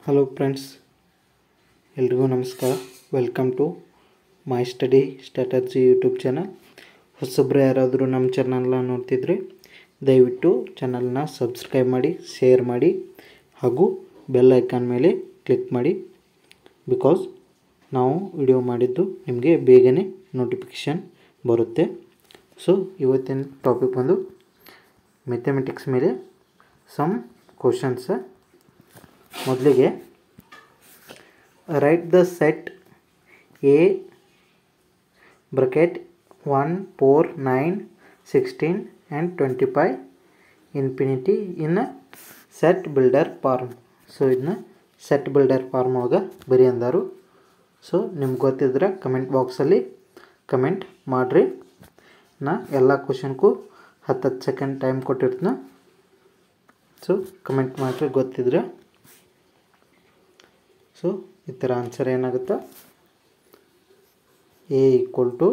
Hello friends, ಎಲ್ರಿಗೂ ನಮಸ್ಕಾರ. Welcome to my study strategy YouTube channel. ಹೊಸಬ್ರು ಯಾರಾದರೂ ನಮ್ಮ ಚಾನಲ್ನ ನೋಡ್ತಿದ್ರೆ ದಯವಿಟ್ಟು ಚಾನಲ್ನ ಸಬ್ಸ್ಕ್ರೈಬ್ ಮಾಡಿ, ಶೇರ್ ಮಾಡಿ ಹಾಗೂ ಬೆಲ್ ಐಕಾನ್ ಮೇಲೆ ಕ್ಲಿಕ್ ಮಾಡಿ. ಬಿಕಾಸ್ ನಾವು ವಿಡಿಯೋ ಮಾಡಿದ್ದು ನಿಮಗೆ ಬೇಗನೆ ನೋಟಿಫಿಕೇಷನ್ ಬರುತ್ತೆ. ಸೊ ಇವತ್ತಿನ ಟಾಪಿಕ್ ಬಂದು ಮ್ಯಾಥಮೆಟಿಕ್ಸ್ ಮೇಲೆ ಸಮ್ ಕ್ವಶನ್ಸ್. ಮೊದಲಿಗೆ write the set A bracket 1, 4, 9, 16 and 25 infinity in set builder form. So ಇದನ್ನ ಸೆಟ್ ಬಿಲ್ಡರ್ ಫಾರ್ಮ್ ಒಳಗೆ ಬರಿ ಅಂದರು. ಸೊ ನಿಮ್ಗೆ ಗೊತ್ತಿದ್ರೆ ಕಮೆಂಟ್ ಬಾಕ್ಸಲ್ಲಿ ಕಮೆಂಟ್ ಮಾಡಿರಿ. ನಾ ಎಲ್ಲ ಕ್ವಶನ್ಗೂ 10 ಸೆಕೆಂಡ್ ಟೈಮ್ ಕೊಟ್ಟಿರ್ತೀನಿ. ಸೊ ಕಮೆಂಟ್ ಮಾಡಿರಿ ಗೊತ್ತಿದ್ರೆ. ಸೊ ಈ ಥರ ಆನ್ಸರ್ ಏನಾಗುತ್ತೆ, A equal to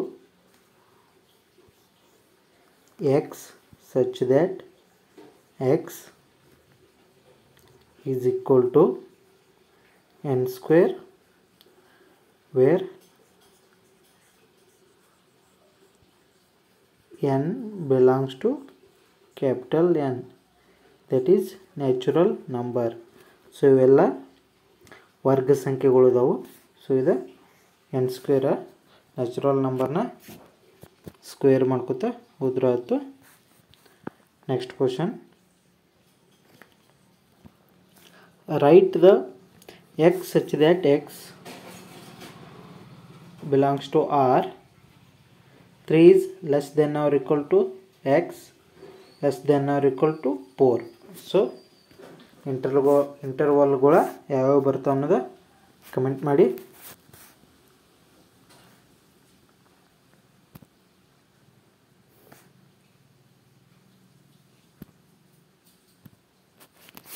X such that X is equal to N square where n belongs to capital N, that is natural number. So ಇವೆಲ್ಲ ವರ್ಗ ಸಂಖ್ಯೆಗಳು ಇದಾವೆ. ಸೊ ಇದು ಎನ್ ಸ್ಕ್ವೇರ್ ನ್ಯಾಚುರಲ್ ನಂಬರ್ನ ಸ್ಕ್ವೇರ್ ಮಾಡ್ಕೋತ ಹೋದ್ರೆ ಆಯಿತು. Next question, write the X such that X belongs to R 3 is less than or equal to x less than or equal to 4. So ಇಂಟರ್ವಲ್ಗಳ ಯಾವ್ಯಾವ ಬರ್ತಾವೆ ಅನ್ನೋದು ಕಮೆಂಟ್ ಮಾಡಿ.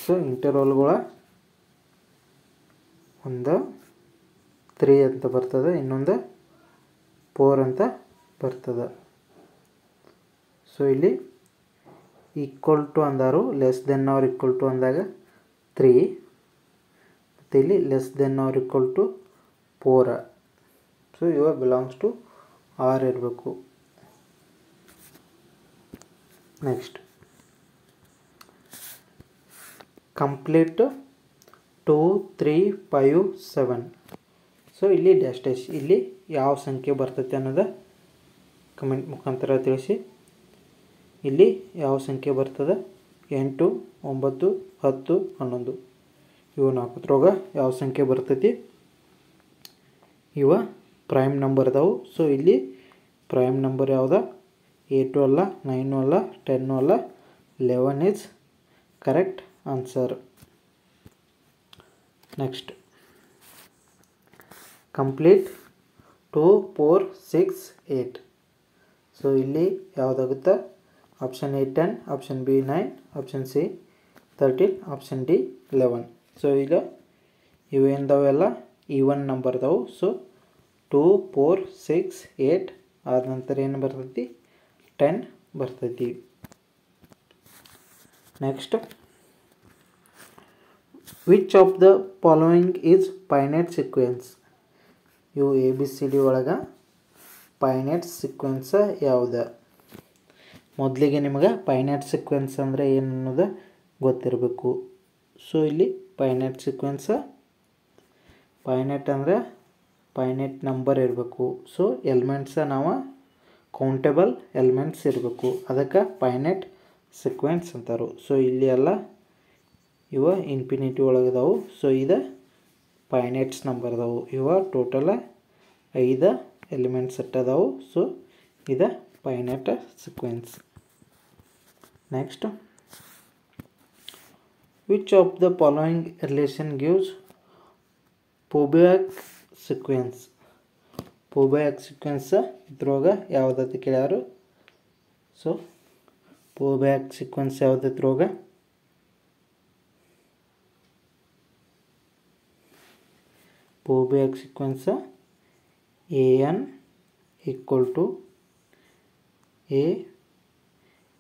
ಸೊ ಇಂಟರ್ವಲ್ಗಳ ಒಂದು 3 ಅಂತ ಬರ್ತದೆ, ಇನ್ನೊಂದು 4 ಅಂತ ಬರ್ತದೆ. ಸೊ ಇಲ್ಲಿ ಈಕ್ವಲ್ ಟು ಅಂದಾರು, less than or equal to ಅಂದಾಗ 3, ಮತ್ತು ಇಲ್ಲಿ less than or equal to 4. So ಇವ ಬಿಲಾಂಗ್ಸ್ ಟು ಆರ್ ಇರಬೇಕು. Next, complete 2, 3, 5, 7. ಸೊ ಇಲ್ಲಿ ಡ್ಯಾಶ್ ಡ್ಯಾಶ್ ಇಲ್ಲಿ ಯಾವ ಸಂಖ್ಯೆ ಬರ್ತೈತೆ ಅನ್ನೋದು ಕಮೆಂಟ್ ಮುಖಾಂತರ ತಿಳಿಸಿ. ಇಲ್ಲಿ ಯಾವ ಸಂಖ್ಯೆ ಬರ್ತದೆ, 8, 9, 10, 11 ಇವು 4 ಯಾವ ಸಂಖ್ಯೆ ಬರ್ತೈತಿ, ಇವ ಪ್ರೈಮ್ ನಂಬರ್ ಅದಾವು. ಸೊ ಇಲ್ಲಿ ಪ್ರೈಮ್ ನಂಬರ್ ಯಾವ್ದು, 8 ಅಲ್ಲ, 9 ಅಲ್ಲ, 10 ಅಲ್ಲ, 11 is correct answer. Next, complete 2, 4, 6, 8. So ಇಲ್ಲಿ ಯಾವುದಾಗುತ್ತೆ, option A 10, option B 9, option C 13, option D 11. So ಈಗ ಇವೇನದಾವೆಲ್ಲ ಈವನ್ ನಂಬರ್ ಅದಾವು. ಸೊ 2, 4, 6, 8 ಆದ ನಂತರ ಏನು ಬರ್ತೈತಿ, 10 ಬರ್ತೈತಿ. Next, which of the following is finite sequence. ಇವು ಎ ಬಿ ಸಿ ಡಿ ಒಳಗೆ ಫೈನೈಟ್ ಸೀಕ್ವೆನ್ಸ್ ಯಾವುದು. ಮೊದಲಿಗೆ ನಿಮಗೆ ಫೈನೈಟ್ ಸೀಕ್ವೆನ್ಸ್ ಅಂದರೆ ಏನು ಅನ್ನೋದು ಗೊತ್ತಿರಬೇಕು. ಸೊ ಇಲ್ಲಿ ಫೈನೈಟ್ ಸೀಕ್ವೆನ್ಸ್, ಫೈನೈಟ್ ಅಂದರೆ ಫೈನೈಟ್ ನಂಬರ್ ಇರಬೇಕು. ಸೊ ಎಲಿಮೆಂಟ್ಸ ನಾವು ಕೌಂಟೇಬಲ್ ಎಲಿಮೆಂಟ್ಸ್ ಇರಬೇಕು, ಅದಕ್ಕೆ ಫೈನೈಟ್ ಸೀಕ್ವೆನ್ಸ್ ಅಂತಾರೆ. ಸೊ ಇಲ್ಲಿ ಎಲ್ಲ ಇವ ಇನ್ಫಿನಿಟಿ ಒಳಗದಾವು. ಸೊ ಇದು ಫೈನೈಟ್ಸ್ ನಂಬರ್ ಅದಾವು. ಇವ ಟೋಟಲ್ 5 ಎಲಿಮೆಂಟ್ಸ್ ಸೆಟ್ ಅದಾವು. ಸೊ ಇದು finite sequence. Next, which of the following relation gives Fibonacci sequence. Fibonacci sequence ಇದ್ರೊಳಗೆ ಯಾವುದೈತಿ ಕೇಳ್ಯಾರು. ಸೊ ಫೋಬಿಯಾಕ್ ಸೀಕ್ವೆನ್ಸ್ ಯಾವುದೈತ್ರೊಳಗೆ, Fibonacci sequence an equal to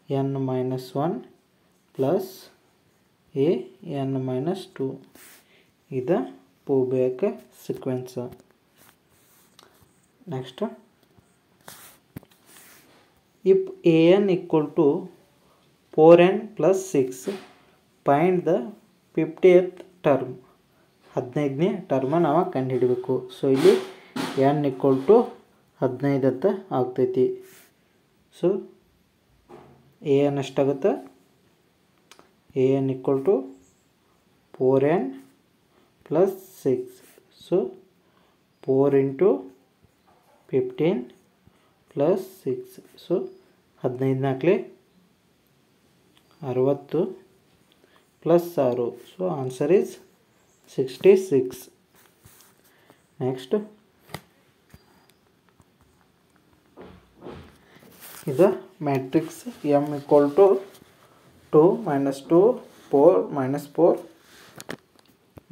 an minus 1 plus an minus 2. ಇದು ಪೂರ್ವಕ sequence. Next, if an equal to 4n plus 6 find the 50th term. 15ನೇ term ನಾವು ಕಂಡುಹಿಡಬೇಕು. So ಇಲ್ಲಿ n equal to 15 ಅಂತ ಆಗ್ತೈತಿ. ಸೊ an ಎಷ್ಟಾಗುತ್ತೆ? an equal to 4n plus 6. So 4 into 15 plus 6. So 15 ನಾಲ್ಕಲೆ 60 plus 6. So answer is 66. Next, ಇದು matrix m equal to 2 minus 2 4 minus 4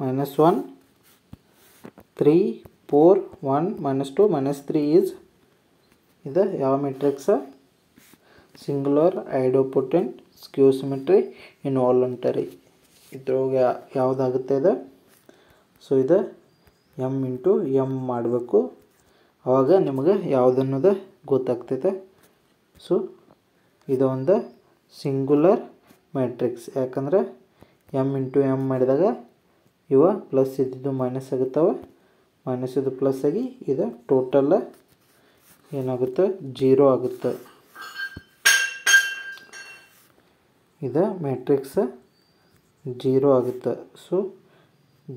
minus 1 3 4 1 minus 2 minus 3 is ಇದು ಯಾವ matrix? Singular, idempotent, skew symmetry, involuntary. ಇದ್ರೊಳಗೆ ಯಾವುದಾಗುತ್ತೆ ಇದು? So ಇದು m into m ಮಾಡಬೇಕು, ಆವಾಗ ನಿಮಗೆ ಯಾವುದನ್ನೋದು ಗೊತ್ತಾಗ್ತೈತೆ. ಸೊ ಇದು ಒಂದು ಸಿಂಗುಲರ್ ಮ್ಯಾಟ್ರಿಕ್ಸ್. ಯಾಕಂದ್ರೆ m ಇಂಟು m ಮಾಡಿದಾಗ ಇವ ಪ್ಲಸ್ ಇದ್ದಿದ್ದು ಮೈನಸ್ ಆಗುತ್ತವೆ, ಮೈನಸ್ ಇದು ಪ್ಲಸ್ ಆಗಿ ಇದು ಟೋಟಲ್ ಏನಾಗುತ್ತೆ? 0 ಆಗುತ್ತೆ. ಇದು ಮ್ಯಾಟ್ರಿಕ್ಸ್ 0 ಆಗುತ್ತೆ. ಸೊ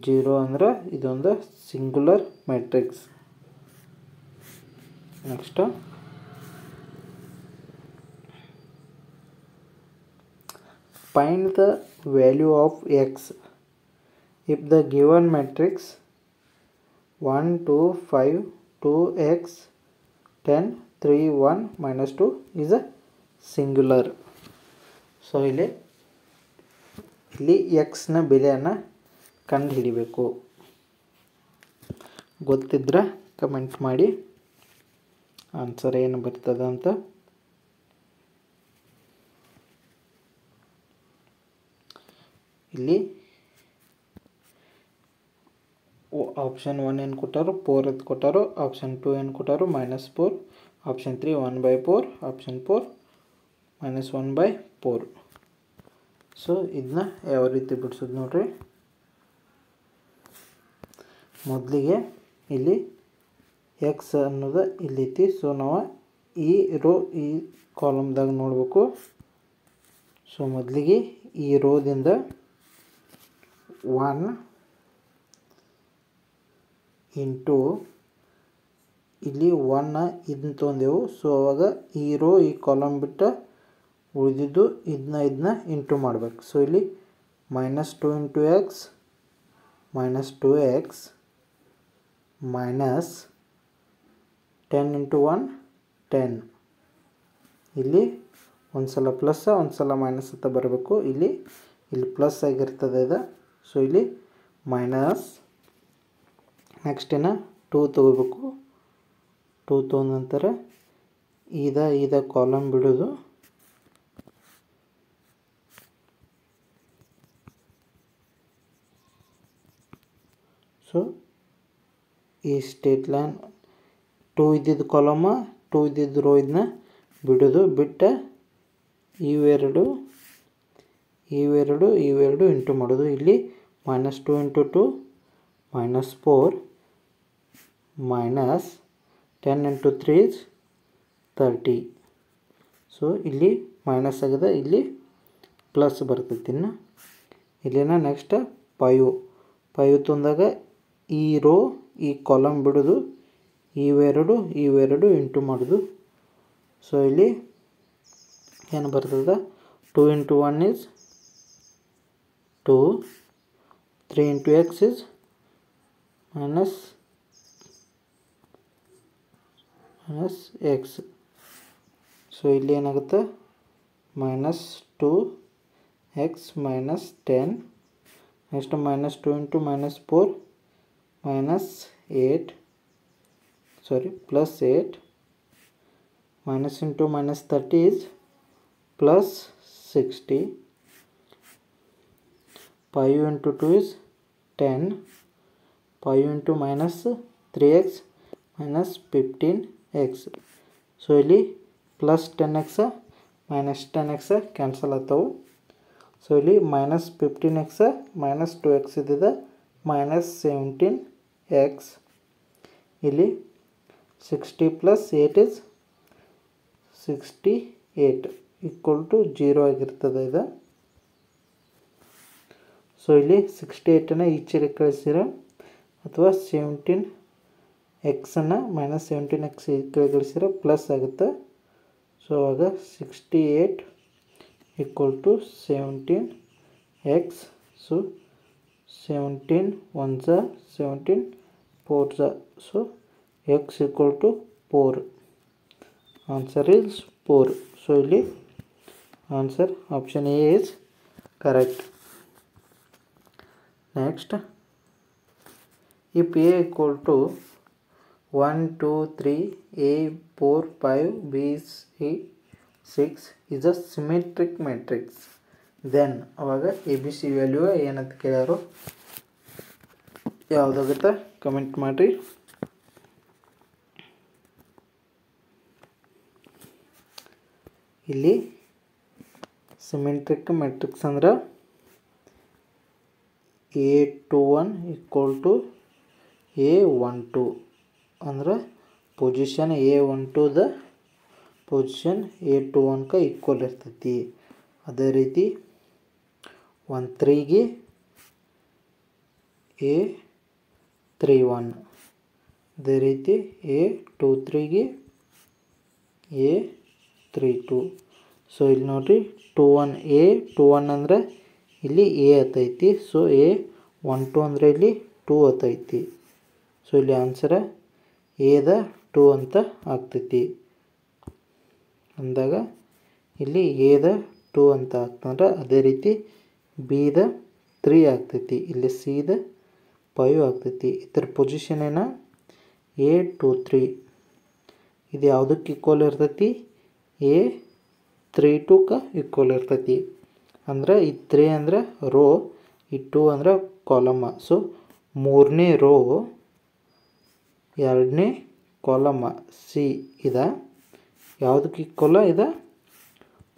0 ಅಂದ್ರೆ ಇದೊಂದು singular matrix. Next, find the value of x if the given matrix 1 2 5 2x 10 3 1 minus 2 is a singular. So ಇಲ್ಲಿ x ನ ಬೆಲೆಯನ್ನು ಕಂಡುಹಿಡಿಬೇಕು. ಗೊತ್ತಿದ್ರೆ ಕಮೆಂಟ್ ಮಾಡಿ ಆನ್ಸರ್ ಏನು ಬರ್ತದೆ ಅಂತ. ಇಲ್ಲಿ ಆಪ್ಷನ್ 1 ಏನು ಕೊಟ್ಟಾರು? 4 ಅಂತ ಕೊಟ್ಟಾರು. ಆಪ್ಷನ್ 2 ಏನು ಕೊಟ್ಟಾರು? -4. ಆಪ್ಷನ್ 3 1/4. ಆಪ್ಷನ್ 4 -1/4. ಸೊ ಇದನ್ನ ಯಾವ ರೀತಿ ಬಿಡಿಸೋದು ನೋಡ್ರಿ. ಮೊದಲಿಗೆ ಇಲ್ಲಿ ಎಕ್ಸ್ ಅನ್ನೋದು ಇಲ್ಲೈತಿ. ಸೊ ನಾವು ಈ ರೋ ಈ ಕಾಲಮ್ದಾಗ ನೋಡಬೇಕು. ಸೊ ಮೊದಲಿಗೆ ಈ ರೋದಿಂದ 1 ಇಂಟು ಇಲ್ಲಿ 1 ಇದನ್ನ ತೊಗೊಂಡೆವು. ಸೊ ಅವಾಗ ಈ ರೋ ಈ ಕಾಲಮ್ ಬಿಟ್ಟು ಉಳಿದಿದ್ದು ಇದನ್ನ ಇಂಟು ಮಾಡಬೇಕು. ಸೊ ಇಲ್ಲಿ -2 into X -2x minus 10 into 1 10. ಇಲ್ಲಿ ಒಂದು ಸಲ ಪ್ಲಸ್ ಒಂದು ಸಲ ಮೈನಸ್ ಅಂತ ಬರಬೇಕು. ಇಲ್ಲಿ ಪ್ಲಸ್ ಆಗಿರ್ತದೆ ಇದು. ಸೊ ಇಲ್ಲಿ ಮೈನಸ್. ನೆಕ್ಸ್ಟ್ 2 ತೊಗೋಬೇಕು. 2 ತೊಗೊಂಡ ನಂತರ ಇದ ಕಾಲಮ್ ಬಿಡೋದು. ಸೊ ಈ ಸ್ಟೇಟ್ ಲೈನ್ 2 ಇದ್ದಿದ್ದು ಕಾಲಮ 2 ಇದ್ದಿದ್ದು ರೋ ಇದನ್ನ ಬಿಡೋದು. ಬಿಟ್ಟು ಇವೆರಡು ಇಂಟು ಮಾಡೋದು. ಇಲ್ಲಿ -2 ಇಂಟು 2 -4 ಮೈನಸ್ 10 ಇಂಟು 3 30. ಸೊ ಇಲ್ಲಿ ಮೈನಸ್ ಆಗಿದೆ, ಇಲ್ಲಿ ಪ್ಲಸ್ ಬರ್ತೈತಿ. ಇಲ್ಲಿನ ನೆಕ್ಸ್ಟ್ 5 ತಂದಾಗ ಈ ರೋ ಈ ಕಾಲಮ್ ಬಿಡೋದು. ಇವೆರಡು ಇಂಟು ಮಾಡೋದು. ಸೊ ಇಲ್ಲಿ ಏನು ಬರ್ತದೆ? 2 into 1 is 2. 3 into x is minus x. So ಇಲ್ಲಿ ಏನಾಗುತ್ತೆ? -2x minus 10. Next -2 into -4 +8 minus into -30 is +60. 5 into 2 is 10, 5 into minus 3x minus 15x. So ಇಲ್ಲಿ plus 10x minus 10x cancel ಆಗ್ತಾವೆ. ಸೊ ಇಲ್ಲಿ minus 15x minus 2x ಇದ್ದಿದೆ minus 17x. ಇಲ್ಲಿ 60 plus 8 is 68 equal to 0 ಆಗಿರ್ತದೆ ಇದು. So ಇಲ್ಲಿ 68ನ್ನು ಈಚೆಗೆ ಕಳಿಸಿರ ಅಥವಾ 17x ಮೈನಸ್ 17x ಈ ಕಡೆ ಕಳಿಸಿರ ಪ್ಲಸ್ ಆಗುತ್ತೆ. ಸೊ ಆಗ 68 equal to 17x. So 17 1 17 4 so x equal to 4. Answer is 4. So ಇಲ್ಲಿ answer option A is correct. Next, if a equal to 1 2 3 a 4 5 b c 6 is a symmetric matrix, then ಅವಾಗ A B C value ಏನಂತ ಕೇಳ್ಯಾರು, ಯಾವುದಾಗುತ್ತೆ comment ಮಾಡಿರಿ. ಇಲ್ಲಿ symmetric matrix ಅಂದ್ರೆ A21 equal to A12 ಅಂದ್ರೆ position A12ದ position A21ಗೆ equal ಇರ್ತೈತಿ. ಅದೇ ರೀತಿ 13ಗೆ A31, ಅದೇ ರೀತಿ A23ಗೆ A32. ಸೊ ಇಲ್ಲಿ ನೋಡಿರಿ 21 A21 ಅಂದರೆ ಇಲ್ಲಿ ಎ ಆತೈತಿ. ಸೊ A12 ಅಂದರೆ ಇಲ್ಲಿ 2 ಆತೈತಿ. ಸೊ ಇಲ್ಲಿ ಆನ್ಸರ ಎದ 2 ಅಂತ ಆಗ್ತೈತಿ. ಅಂದಾಗ ಇಲ್ಲಿ ಎದ 2 ಅಂತ ಆಗ್ತಂದ್ರೆ ಅದೇ ರೀತಿ ಬಿದ 3 ಆಗ್ತೈತಿ. ಇಲ್ಲಿ ಸಿದ 5 ಆಗ್ತೈತಿ. ಇದರ ಪೊಸಿಷನ್ ಏನ A23. ಇದು ಯಾವುದಕ್ಕೆ ಈಕ್ವಲ್ ಇರ್ತೈತಿ, A32ಕ್ಕೆ ಈಕ್ವಲ್ ಇರ್ತೈತಿ. ಅಂದ್ರೆ ಈ 3 ಅಂದರೆ ರೋ, ಈ 2 ಅಂದರೆ ಕಾಲಮ. ಸೊ ಮೂರನೇ ರೋ ಎರಡನೇ ಕಾಲಮ ಸಿ ಇದ ಯಾವುದಕ್ಕೆ ಈಕ್ವಲ ಇದೆ,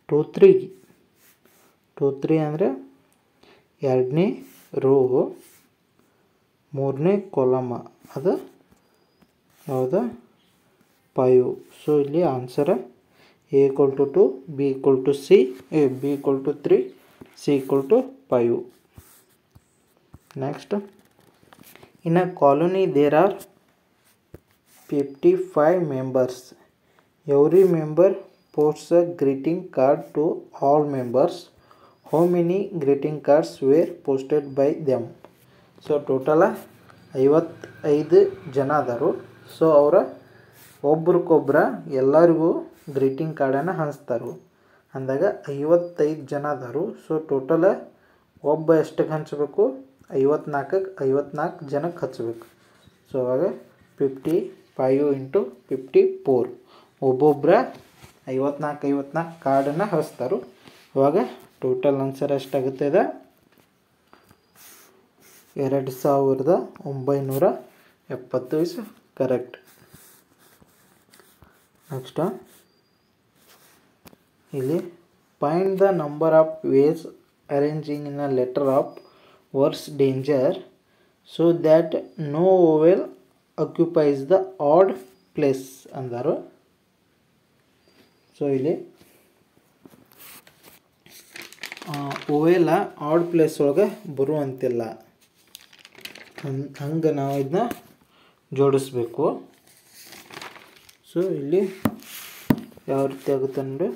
23ಗೆ. 23 ಅಂದರೆ ಎರಡನೇ ರೋ ಮೂರನೇ ಕಾಲಮ ಅದು ಯಾವುದು 5. ಸೊ ಇಲ್ಲಿ ಆನ್ಸರ A equal to 2, B equal to C, B equal to 3, C equal to 5. Next, in a colony there are 55 members. Every member posts a greeting card to all members. How many greeting cards were posted by them? So total 55 ಜನ ಅದಾರು. So ಅವರ ಒಬ್ರಿಗೊಬ್ಬರ ಎಲ್ಲರಿಗೂ greeting ಕಾರ್ಡನ್ನು ಹಂಚ್ತಾರೆ. ಅಂದಾಗ 55 ಜನ ಅದಾರು. So total ಒಬ್ಬ ಎಷ್ಟಕ್ಕೆ ಹಂಚಬೇಕು, 54 ಜನಕ್ಕೆ ಹಚ್ಚಬೇಕು. ಸೊ ಅವಾಗ 55 ಇಂಟು 54 ಒಬ್ಬೊಬ್ಬರ 54 ಕಾರ್ಡನ್ನು ಹಚ್ತಾರೆ. ಅವಾಗ ಟೋಟಲ್ ಆನ್ಸರ್ ಎಷ್ಟಾಗುತ್ತೆ, ಇದೆ 2970 ಇಸ್ ಕರೆಕ್ಟ್. ನೆಕ್ಸ್ಟ್ ಇಲ್ಲಿ find the number of ways arranging in a letter of words danger so that no vowel occupies the odd place ಅಂದರು. ಸೊ ಇಲ್ಲಿ ಓವೆಲ ಆಡ್ ಪ್ಲೇಸ್ ಒಳಗೆ ಬರುವಂತಿಲ್ಲ, ಹಂಗೆ ನಾವು ಇದನ್ನ ಜೋಡಿಸ್ಬೇಕು. ಸೊ ಇಲ್ಲಿ ಯಾವ ರೀತಿ ಆಗುತ್ತೆ ಅಂದರೆ,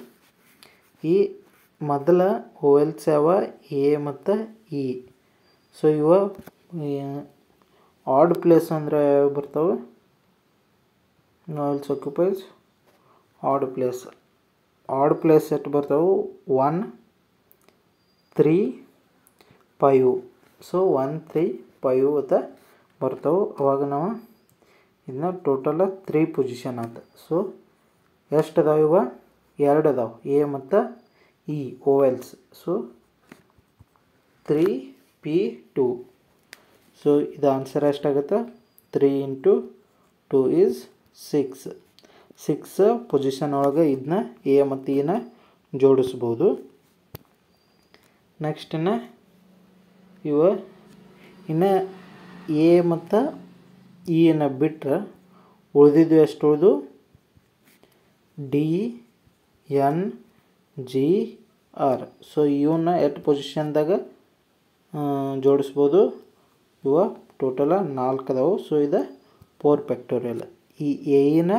ಈ ಮೊದಲ ಓವೆಲ್ಸ್ ಯಾವ ಎ ಮತ್ತು ಇ. ಸೊ ಇವ ಆಡ್ ಪ್ಲೇಸ್ ಅಂದರೆ ಯಾವ ಬರ್ತಾವೆ, vowels occupies odd place. Odd place ಎಷ್ಟು ಬರ್ತಾವೆ, 1 3 5. ಸೊ 1 3 5 ಅಂತ ಬರ್ತಾವೆ. ಅವಾಗ ನಾವು ಇದನ್ನ ಟೋಟಲ್ 3 ಪೊಸಿಷನ್ ಆತ. ಸೊ ಎಷ್ಟು ಅದಾವೆ, ಇವ 2 ಅದಾವೆ, ಎ ಮತ್ತು E vowels. So 3 P 2. So ಇದು ಆನ್ಸರ್ ಎಷ್ಟಾಗುತ್ತೆ 3 × 2 ಈಸ್ 6. 6 ಪೊಸಿಷನ್ ಒಳಗೆ ಇದನ್ನ ಎ ಮತ್ತು ಇನ ಜೋಡಿಸ್ಬೋದು. ನೆಕ್ಸ್ಟ್ ಇನ್ನು ಎ ಮತ್ತು ಇನ ಬಿಟ್ಟರೆ ಉಳಿದಿದ್ದು ಎಷ್ಟು ಉಳಿದು D N G R. So ಇವನ್ನ ಎಷ್ಟು ಪೊಸಿಷನ್ದಾಗ ಜೋಡಿಸ್ಬೋದು, ಇವ ಟೋಟಲ 4 ಅದಾವು. ಸೊ ಇದು 4 ಫ್ಯಾಕ್ಟೋರಿಯಲ್. ಈ ಎನ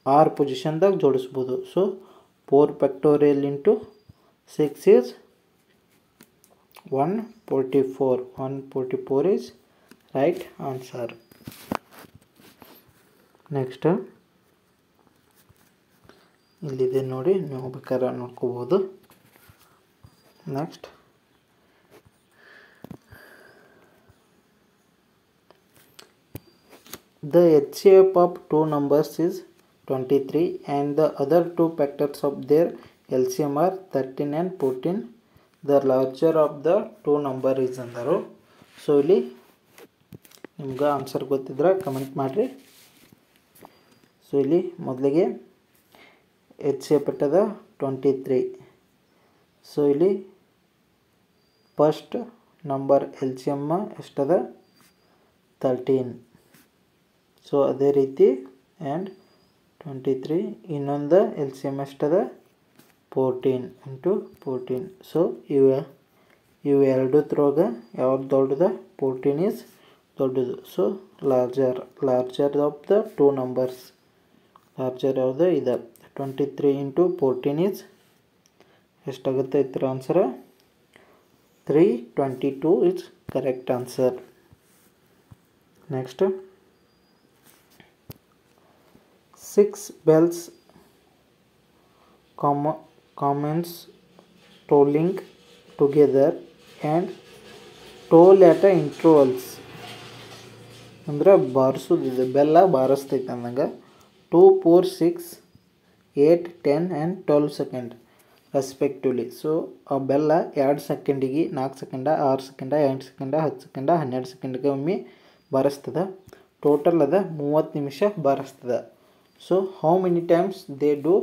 6 ಪೊಸಿಷನ್ದಾಗ ಜೋಡಿಸ್ಬೋದು. So 4 factorial into 6 is 144. 144 is right answer. Next ಇಲ್ಲಿದೆ ನೋಡಿ, ನೀವು ಬೇಕಾದ್ರೆ ನೋಡ್ಕೋಬೋದು. Next the HCF of two numbers is 23 and the other two factors of their LCM are 13 and 14. The larger of the two number is ಅಂದರು. So ಇಲ್ಲಿ ನಿಮ್ಗೆ answer ಗೊತ್ತಿದ್ರೆ comment ಮಾಡಿರಿ. ಸೊ ಇಲ್ಲಿ ಮೊದಲಿಗೆ HCF ಇಟ್ಟದ 23. ಸೊ ಇಲ್ಲಿ ಫಸ್ಟ್ ನಂಬರ್ LCM ಎಷ್ಟದ 13. ಸೊ ಅದೇ ರೀತಿ ಆ್ಯಂಡ್ 23 ಇನ್ನೊಂದು LCM ಎಷ್ಟದ 14 × 14. ಸೊ ಇವು ಎರಡೂದ್ರೊಳಗ ಯಾವ್ದು ದೊಡ್ಡದ 14 ಈಸ್ ದೊಡ್ಡದು. So larger of the two numbers, larger ಯಾವುದು ಇದೆ. 23 × 14 ಈಸ್ ಎಷ್ಟಾಗುತ್ತೆ ಇದ್ರ answer 322 is correct answer. Next 6 bells commence tolling together and toll at intervals. ಅಂದ್ರೆ ಬಾರಿಸೋದಿದೆ, ಬೆಲ್ಲ ಬಾರಿಸ್ತೈತೆ ಅಂದಂಗೆ. 2, 4, 6, 8, 10 and 12 ಸೆಕೆಂಡ್ ರೆಸ್ಪೆಕ್ಟಿವ್ಲಿ. ಸೊ ಆ ಬೆಲ್ಲ 2 ಸೆಕೆಂಡಿಗೆ, 4 ಸೆಕೆಂಡ, 6 ಸೆಕೆಂಡ, 8 ಸೆಕೆಂಡ, 10 ಸೆಕೆಂಡ, 12 ಸೆಕೆಂಡ್ಗೆ ಒಮ್ಮೆ ಬಾರಿಸ್ತದೆ. ಟೋಟಲ್ ಅದ 30 ನಿಮಿಷ ಬಾರಿಸ್ತದೆ. So how many times they do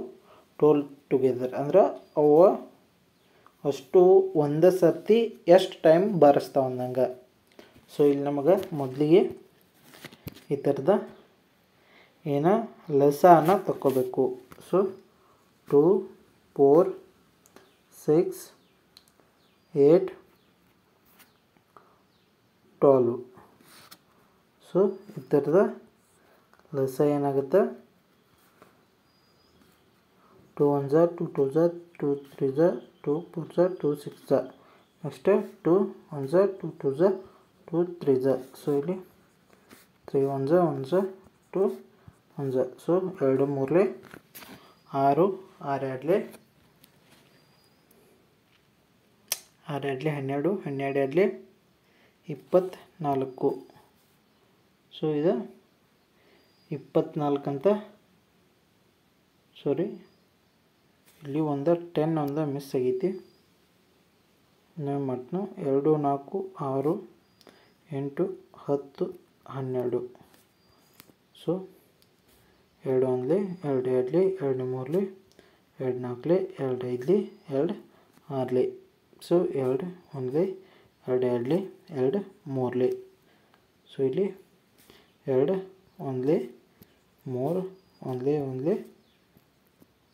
toll together ಅಂದ್ರೆ ಅವು ಅಷ್ಟು ಒಂದೇ ಸರ್ತಿ ಎಷ್ಟು ಟೈಮ್ ಬಾರಿಸ್ತಾವ ಅಂದಂಗೆ. ಸೊ ಇಲ್ಲಿ ನಮಗೆ ಮೊದಲಿಗೆ ಈ ಥರದ ಲಸಾನ ತಗೋಬೇಕು. ಸೊ 2, 4, 6, 8, 12. ಸೊ ಈ ಥರದ ಲಸ ಏನಾಗುತ್ತೆ 2 1 2 2 2 3 2 4 2 6. ನೆಕ್ಸ್ಟ್ 2 1 2 2 2 3. ಸೊ ಇಲ್ಲಿ 3 1 1 2 1. ಸೊ 2 3 6 6 2 6 2 12 12 24. ಸೊ ಇದು 24 ಅಂತ, ಸಾರಿ ಇಲ್ಲಿ ಒಂದು 10 ಒಂದು ಮಿಸ್ ಆಗೈತಿ. ನಾವು ಮಾಡ್ತೀನಿ 2 4 6 8 10 12. ಸೊ 2 1 2 2 2 3 2 4 2 5 2 6. ಸೊ 2 1 2 2 2 3. ಸೊ ಇಲ್ಲಿ 2 1 3 1 1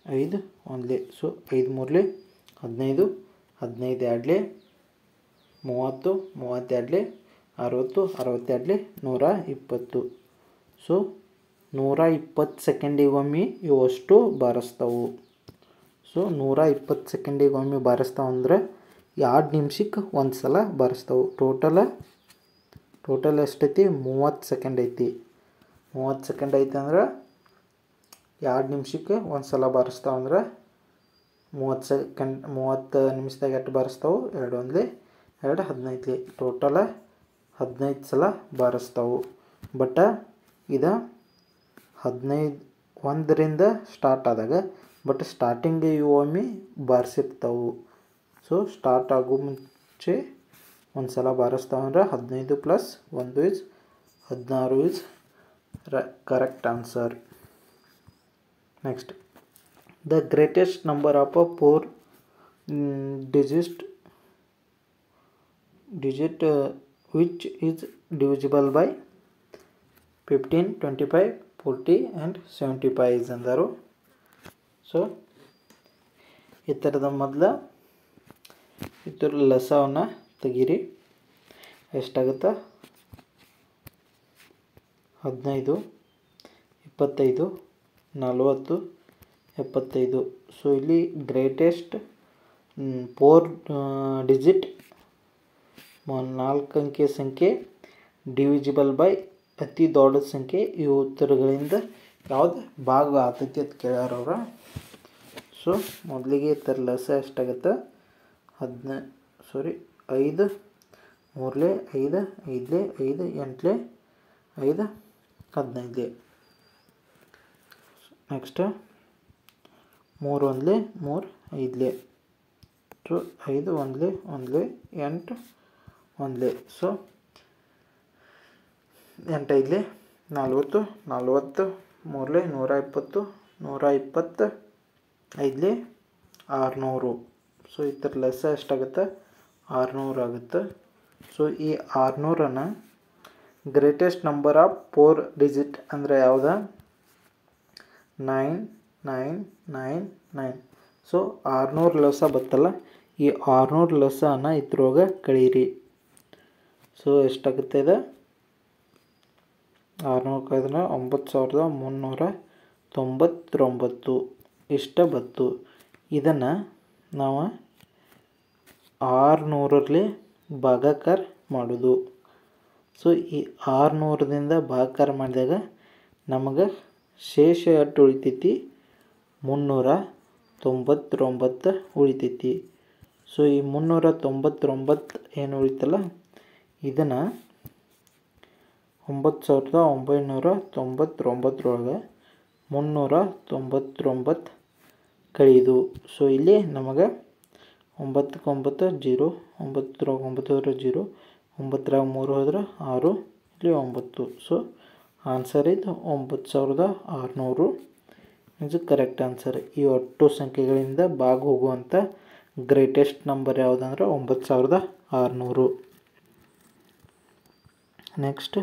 5 1. ಸೊ 5 3 15 15 2 30 32 62 120. ಸೊ 120 ಸೆಕೆಂಡಿಗೊಮ್ಮೆ ಇವಷ್ಟು ಬಾರಿಸ್ತಾವು. ಸೊ 120 ಸೆಕೆಂಡಿಗೊಮ್ಮೆ ಬಾರಿಸ್ತಾವ ಅಂದ್ರೆ 2 ನಿಮಿಷಕ್ಕೆ ಒಂದು ಸಲ ಬಾರಿಸ್ತಾವು. ಟೋಟಲ್ ಎಷ್ಟೈತಿ 30 ಸೆಕೆಂಡ್ ಐತಿ. 30 ಸೆಕೆಂಡ್ ಐತಿ ಅಂದ್ರೆ 2 ನಿಮಿಷಕ್ಕೆ ಒಂದು ಸಲ ಬಾರಿಸ್ತಾವ ಅಂದ್ರೆ 30 ನಿಮಿಷದಾಗ ಎಷ್ಟು ಬಾರಿಸ್ತಾವು 2 1 2 15. ಟೋಟಲ 15 ಸಲ ಬಾರಿಸ್ತಾವು. ಬಟ್ ಇದು 1ರಿಂದ ಸ್ಟಾರ್ಟ್ ಆದಾಗ, ಬಟ್ ಸ್ಟಾರ್ಟಿಂಗ್ ಇವು ಒಮ್ಮೆ ಬಾರಿಸಿರ್ತಾವು. ಸೊ ಸ್ಟಾರ್ಟ್ ಆಗೋ ಮುಂಚೆ ಒಂದು ಸಲ ಬಾರಿಸ್ತಾವಂದ್ರೆ 15 plus 1 is 16 is correct answer. Next, the greatest number of a 4 digit which is divisible by 15, 25, 40 and 75 is ಅಂದರು. ಸೊ ಈ ಥರದ ಮೊದಲು ಇದ್ರ ಲಸವನ್ನು ತೆಗೀರಿ. ಎಷ್ಟಾಗುತ್ತೆ? 15, 25, 40, 75. ಸೊ ಇಲ್ಲಿ ಗ್ರೇಟೆಸ್ಟ್ 4 ಡಿಜಿಟ್ 4 ಅಂಕೆ ಸಂಖ್ಯೆ ಡಿವಿಜಿಬಲ್ ಬೈ ಅತಿ ದೊಡ್ಡ ಸಂಖ್ಯೆ. ಈ ಉತ್ತರಗಳಿಂದ ಯಾವ್ದು ಭಾಗ ಆಗ್ತೈತಿ ಅಂತ ಕೇಳ್ಯಾರ ಅವ್ರ. ಸೊ ಮೊದಲಿಗೆ ಇತರ ಲಸ ಎಷ್ಟಾಗುತ್ತೆ? 5 3 5 5 8 8 5 15. ನೆಕ್ಸ್ಟ್ 3 1 3 5. ಸೊ 5 1 1 8 1. ಸೊ 8 5 40 40 3 120 120 5 600. ಸೊ ಈ ಥರ ಲೆಸ ಎಷ್ಟಾಗುತ್ತೆ? 600 ಆಗುತ್ತೆ. ಸೊ ಈ 600 ಗ್ರೇಟೆಸ್ಟ್ ನಂಬರ್ ಆಫ್ 4 ಡಿಜಿಟ್ ಅಂದರೆ ಯಾವ್ದು? 9 9 9 9. ಸೊ 600 ಲಸ ಬತ್ತಲ್ಲ, ಈ 600 ಲಸನ ಇದ್ರೊಳಗೆ ಕಳೀರಿ. ಸೊ ಎಷ್ಟಾಗುತ್ತೆ ಇದು? 600 ಕಳೆದ್ರೆ 9399 ಇಷ್ಟ ಬತ್ತು. ಇದನ್ನು ನಾವು 600ರಲ್ಲಿ ಭಾಗಾಕಾರ ಮಾಡೋದು. ಸೊ ಈ 600ದಿಂದ ಭಾಗಾಕಾರ ಮಾಡಿದಾಗ ನಮಗೆ ಶೇಷ ಎಷ್ಟು ಉಳಿತೈತಿ? 399 ಉಳಿತೈತಿ. ಸೊ ಈ 399 ಏನು ಉಳಿತಲ್ಲ, ಇದನ್ನು 9999 399 ಕಳೆಯೋದು. ಸೊ ಇಲ್ಲಿ ನಮಗೆ 9 9 0 9 0 9 3 ಹೋದ್ರೆ 6 ಇಲ್ಲಿ 9. ಸೊ ಆನ್ಸರ್ ಇದು 9600 ಇದು ಕರೆಕ್ಟ್ ಆನ್ಸರ್. ಈ ಒಟ್ಟು ಸಂಖ್ಯೆಗಳಿಂದ ಭಾಗ ಹೋಗುವಂಥ ಗ್ರೇಟೆಸ್ಟ್ ನಂಬರ್ ಯಾವುದಂದ್ರೆ 9600. Next,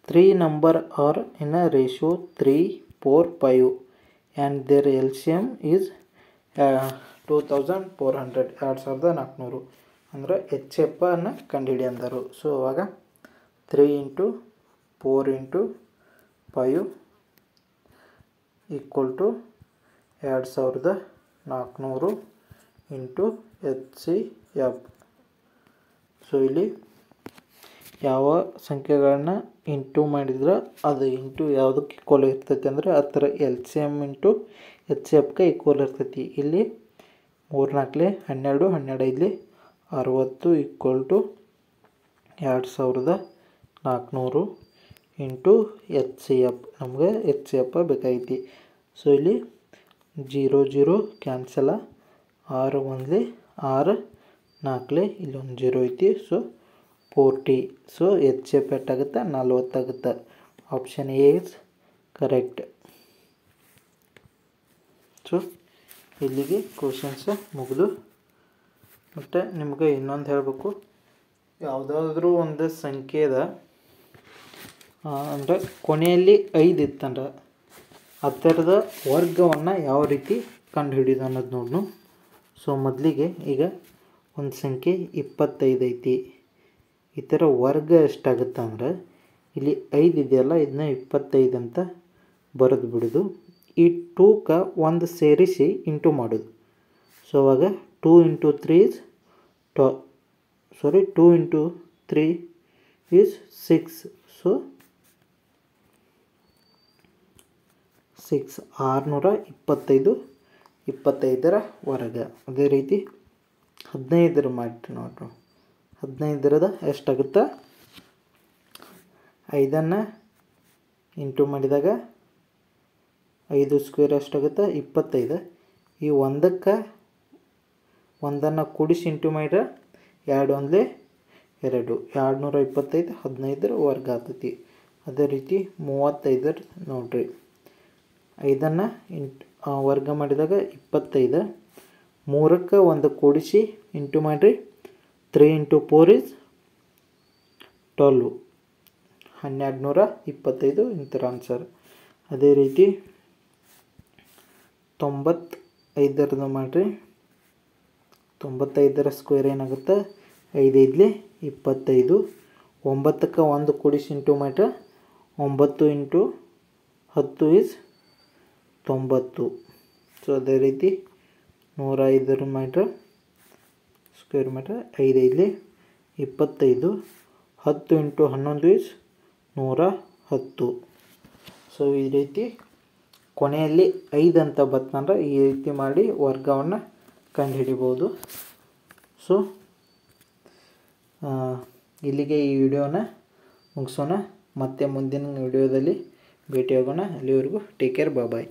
3 number are in a ratio 3 4 5 and their LCM is 2400 2400 ಅಂದರೆ HF ಅನ್ನು ಕಂಡುಹಿಡಿ ಅಂದರು. ಸೊ ಅವಾಗ 3 × 4 × 5 equal to 2400 into HCF. So ಇಲ್ಲಿ ಯಾವ ಸಂಖ್ಯೆಗಳನ್ನ ಇಂಟು ಮಾಡಿದ್ರೆ ಅದು ಇಂಟು ಯಾವುದಕ್ಕೆ ಈಕ್ವಲ್ ಇರ್ತೈತಿ ಅಂದರೆ ಅದರ LCM ಇಂಟು HCFಗೆ ಈಕ್ವಲ್ ಇರ್ತೈತಿ. ಇಲ್ಲಿ 3 4 12 12 60 ಈಕ್ವಲ್ ಟು 2400 ಇಂಟು HCF. ನಮಗೆ HCF ಬೇಕಾಗೈತಿ. ಸೊ ಇಲ್ಲಿ 0 0 ಕ್ಯಾನ್ಸಲ, 6 1 6 4 ಇಲ್ಲೊಂದು 0 ಐತಿ. ಸೊ 40. ಸೊ HCF ಎಷ್ಟಾಗುತ್ತೆ? 40 ಆಗುತ್ತೆ. Option A is correct. So ಇಲ್ಲಿಗೆ ಕ್ವಶನ್ಸ್ ಮುಗಿದು. ಮತ್ತು ನಿಮಗೆ ಇನ್ನೊಂದು ಹೇಳಬೇಕು, ಯಾವುದಾದ್ರೂ ಒಂದು ಸಂಖ್ಯೆದ ಅಂದರೆ ಕೊನೆಯಲ್ಲಿ 5 ಇತ್ತಂದ್ರೆ ಅದರದ ವರ್ಗವನ್ನು ಯಾವ ರೀತಿ ಕಂಡುಹಿಡಿಯೋದು ಅನ್ನೋದು ನೋಡೋಣ. ಸೊ ಮೊದಲಿಗೆ ಈಗ ಒಂದು ಸಂಖ್ಯೆ 25 ಐತಿ. ಇದರ ವರ್ಗ ಎಷ್ಟಾಗುತ್ತೆ ಅಂದ್ರೆ ಇಲ್ಲಿ 5 ಇದೆಯಲ್ಲ, ಇದನ್ನ 25 ಅಂತ ಬರೆದು ಬಿಡೋದು. ಈ 2ಕ್ಕೆ ಒಂದು ಸೇರಿಸಿ ಇಂಟು ಮಾಡೋದು. ಸೊ ಅವಾಗ 2 × 3 is 2 × 3 is 6. ಸೊ 6 625 ವರ್ಗ. ಅದೇ ರೀತಿ 15 ಮಾಡಿ ನೋಡ್ರಿ. 15 ಎಷ್ಟಾಗುತ್ತೆ? 5 ಇಂಟು ಮಾಡಿದಾಗ 5 ಸ್ಕ್ವೇರ್ ಎಷ್ಟಾಗುತ್ತೆ? 25. ಈ 1ಕ್ಕೆ 1 ಕೂಡಿಸಿ ಇಂಟು ಮಾಡಿದ್ರೆ 2 ಒಂದಲೇ 2, 225 15 ವರ್ಗ ಆಗ್ತೈತಿ. ಅದೇ ರೀತಿ 35 ನೋಡ್ರಿ, 5ನ್ನು ವರ್ಗ ಮಾಡಿದಾಗ 25, 3ಕ್ಕೆ 1 ಕೂಡಿಸಿ ಇಂಟು ಮಾಡಿರಿ, 3 × 4 = 12, 1225 ಇಂಥರ ಆನ್ಸರ್. ಅದೇ ರೀತಿ 95 ಮಾಡಿರಿ, 95 ಸ್ಕ್ವೇರ್ ಏನಾಗುತ್ತೆ 5 5 25, 9ಕ್ಕೆ 1 ಕೂಡಿಸಿ ಇಂಟು ಮಾಡಿರಿ, 9 × 10 = 90. ಸೊ ಅದೇ ರೀತಿ 105 ಮಾಡಿರಿ ಸ್ಕ್ವೇರ್ ಮಾಡಿರಿ, 5 5 25, 10 × 11 = 110. ಸೊ ಈ ರೀತಿ ಕೊನೆಯಲ್ಲಿ 5 ಅಂತ ಬಂತಂದ್ರೆ ಈ ರೀತಿ ಮಾಡಿ ವರ್ಗವನ್ನು ಕಂಡುಹಿಡಿಬೋದು. ಸೊ ಇಲ್ಲಿಗೆ ಈ ವಿಡಿಯೋನ ಮುಗಿಸೋಣ. ಮತ್ತೆ ಮುಂದಿನ ವಿಡಿಯೋದಲ್ಲಿ ಭೇಟಿಯಾಗೋಣ. ಅಲ್ಲಿವರೆಗೂ ಟೇಕ್ ಕೇರ್, ಬಾಯ್.